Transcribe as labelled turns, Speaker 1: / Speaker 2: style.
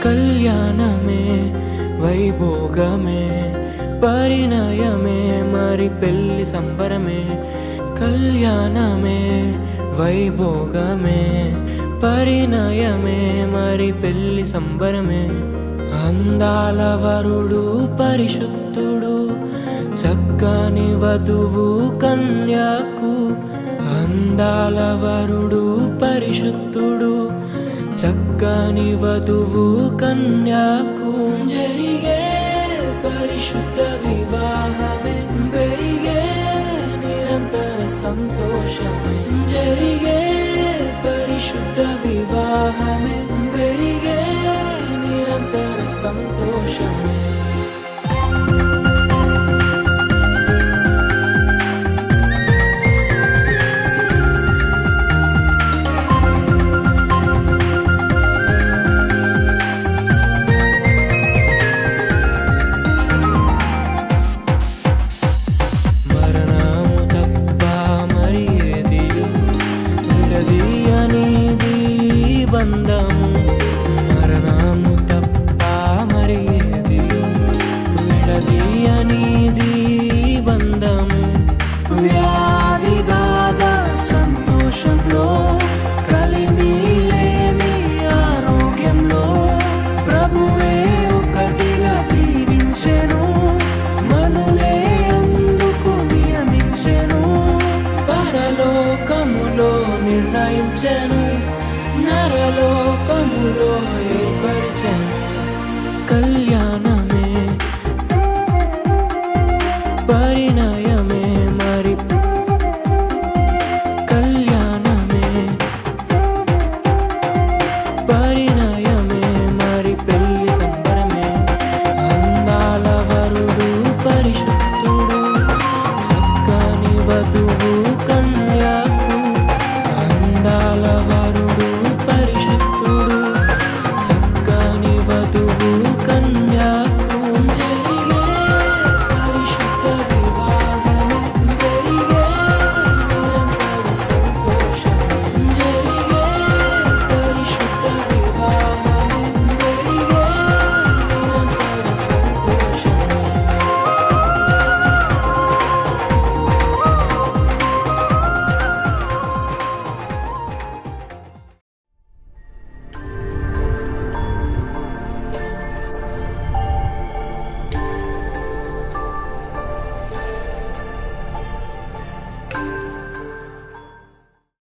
Speaker 1: కళ్యాణమే వైభోగమే పరిణయమే మరి పెళ్లి సంబరమే. కళ్యాణమే వైభోగమే పరిణయమే మరి పెళ్లి సంబరమే. అందాల వరుడు పరిశుద్ధుడు చక్కని వధువు కన్యాకు. అందాల వరుడు పరిశుద్ధుడు చక్కని వధువు కన్యాకు. జరిగే పరిశుద్ధ వివాహమే పెరిగే నిరంతర సంతోషమే. జరిగే పరిశుద్ధ వివాహమే పెరిగే నిరంతర సంతోషమే. బంధము మరణము తప్ప మరి ఏది విడదీయనిది బంధము. వ్యాధి బాధ సంతోషంలో కలిమి లేని ఆరోగ్యంలో ప్రభువే ఒకటిగా దీవించెను. మనులే అందుకు నియమించెను. పరలోకములో నిర్ణయించెను. నరలోకములో